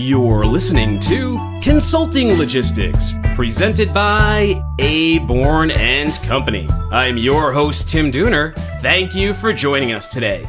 You're listening to Consulting Logistics, presented by Aborn and Company. I'm your host, Tim Dooner. Thank you for joining us today.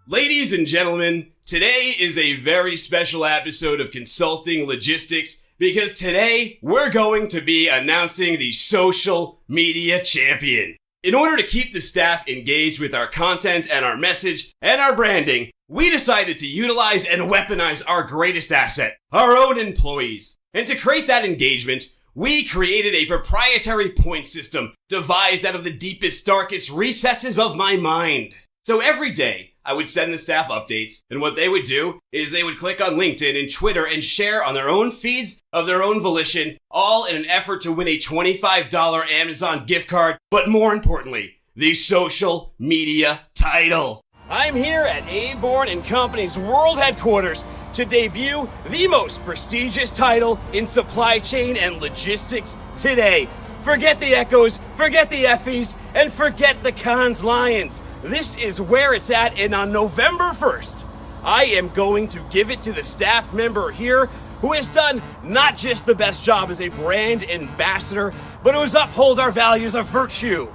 Ladies and gentlemen, today is a very special episode of Consulting Logistics because today we're going to be announcing the social media champion. In order to keep the staff engaged with our content and our message and our branding, we decided to utilize and weaponize our greatest asset, our own employees. And to create that engagement, we created a proprietary point system devised out of the deepest, darkest recesses of my mind. So every day, I would send the staff updates, and what they would do is they would click on LinkedIn and Twitter and share on their own feeds of their own volition, all in an effort to win a $25 Amazon gift card, but more importantly, the social media title. I'm here at Aborn and Company's world headquarters to debut the most prestigious title in supply chain and logistics today. Forget the Echoes, forget the Effies, and forget the Cons Lions. This is where it's at, and on November 1st, I am going to give it to the staff member here who has done not just the best job as a brand ambassador, but who has upheld our values of virtue,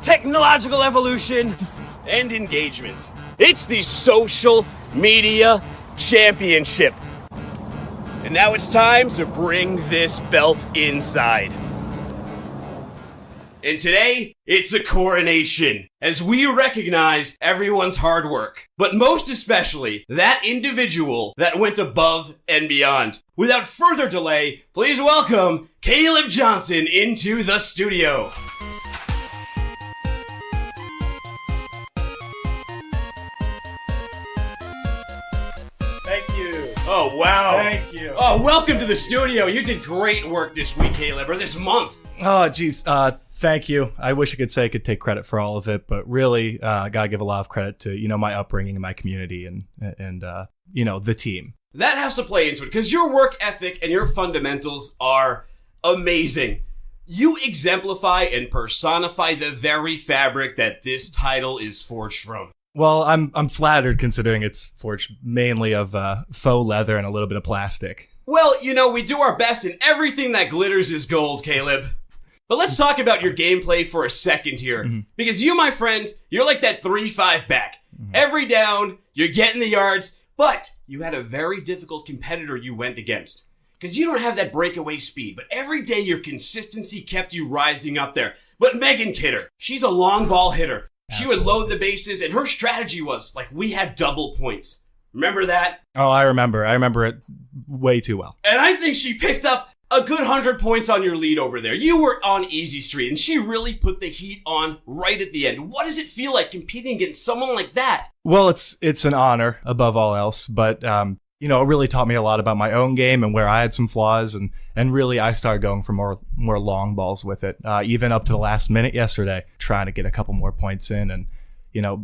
technological evolution, and engagement. It's the Social Media Championship. And now it's time to bring this belt inside. And today, it's a coronation, as we recognize everyone's hard work, but most especially that individual that went above and beyond. Without further delay, please welcome Caleb Johnson into the studio. Thank you. Oh, wow. Thank you. Oh, welcome to the studio. You did great work this week, Caleb, or this month. Oh, geez. Thank you. I wish I could say I could take credit for all of it, but really, I gotta give a lot of credit to, my upbringing and my community and the team. That has to play into it, because your work ethic and your fundamentals are amazing. You exemplify and personify the very fabric that this title is forged from. Well, I'm flattered considering it's forged mainly of faux leather and a little bit of plastic. Well, we do our best, and everything that glitters is gold, Caleb. But let's talk about your gameplay for a second here. Mm-hmm. Because you, my friend, you're like that 3-5 back. Mm-hmm. Every down, you're getting the yards, but you had a very difficult competitor you went against. Because you don't have that breakaway speed, but every day your consistency kept you rising up there. But Megan Kidder, she's a long ball hitter. Absolutely. She would load the bases, and her strategy was, we had double points. Remember that? Oh, I remember. I remember it way too well. And I think she picked up a good 100 points on your lead over there. You were on easy street, and she really put the heat on right at the end. What does it feel like competing against someone like that? Well, it's an honor above all else, but it really taught me a lot about my own game and where I had some flaws, and really I started going for more long balls with it, even up to the last minute yesterday, trying to get a couple more points in, and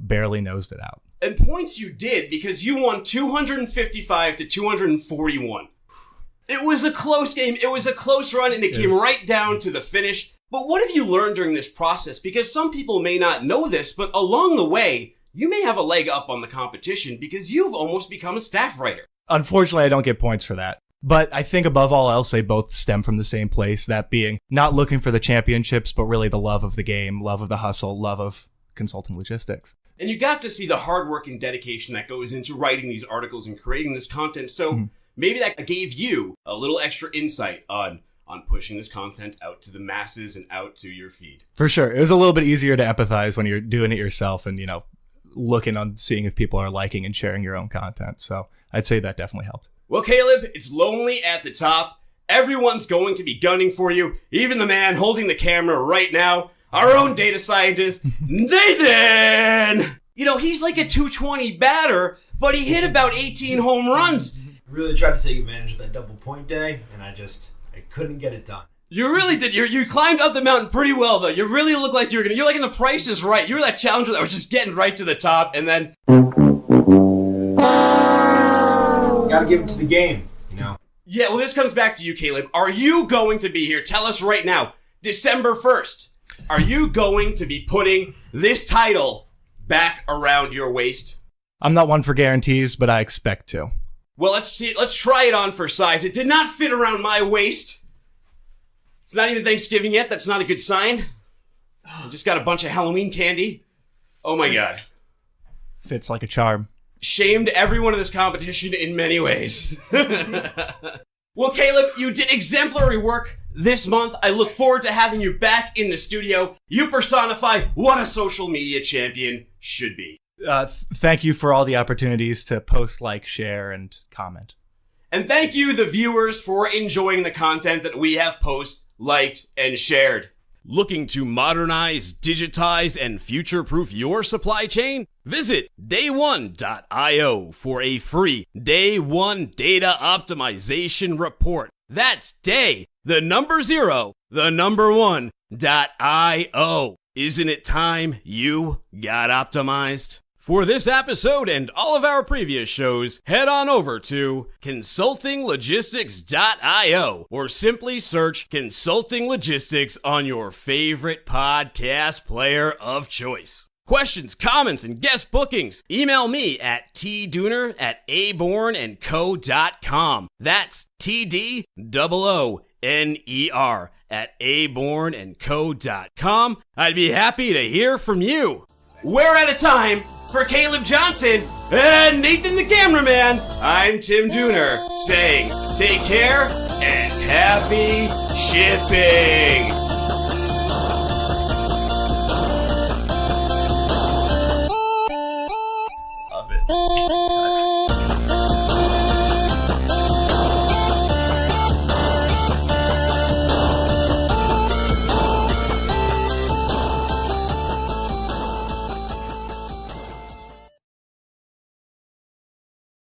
barely nosed it out. And points you did, because you won 255 to 241. It was a close game, it was a close run, and it came right down to the finish. But what have you learned during this process? Because some people may not know this, but along the way, you may have a leg up on the competition because you've almost become a staff writer. Unfortunately, I don't get points for that. But I think above all else, they both stem from the same place, that being not looking for the championships, but really the love of the game, love of the hustle, love of consulting logistics. And you got to see the hard work and dedication that goes into writing these articles and creating this content. So maybe that gave you a little extra insight on pushing this content out to the masses and out to your feed. For sure. It was a little bit easier to empathize when you're doing it yourself and, looking on seeing if people are liking and sharing your own content. So I'd say that definitely helped. Well, Caleb, it's lonely at the top. Everyone's going to be gunning for you. Even the man holding the camera right now, our own data scientist, Nathan! He's like a 220 batter, but he hit about 18 home runs. Really tried to take advantage of that double point day, and I couldn't get it done. You really did. You climbed up the mountain pretty well, though. You really look like you're like in the Price is Right. You were that challenger that was just getting right to the top, and then Gotta give it to the game, Yeah, well, this comes back to you, Caleb. Are you going to be here? Tell us right now, December 1st. Are you going to be putting this title back around your waist? I'm not one for guarantees, but I expect to. Well, let's try it on for size. It did not fit around my waist. It's not even Thanksgiving yet. That's not a good sign. I just got a bunch of Halloween candy. Oh my god. Fits like a charm. Shamed everyone in this competition in many ways. Well, Caleb, you did exemplary work this month. I look forward to having you back in the studio. You personify what a social media champion should be. Thank you for all the opportunities to post, like, share, and comment. And thank you, the viewers, for enjoying the content that we have posted, liked, and shared. Looking to modernize, digitize, and future-proof your supply chain? Visit day1.io for a free Day 1 Data Optimization Report. That's day, 0, 1.io. Isn't it time you got optimized? For this episode and all of our previous shows, head on over to consultinglogistics.io or simply search Consulting Logistics on your favorite podcast player of choice. Questions, comments, and guest bookings, email me at tdooner@abornandco.com. That's TDOONER@abornandco.com. I'd be happy to hear from you. We're out of time. For Caleb Johnson and Nathan the cameraman, I'm Tim Dooner saying take care and happy shipping.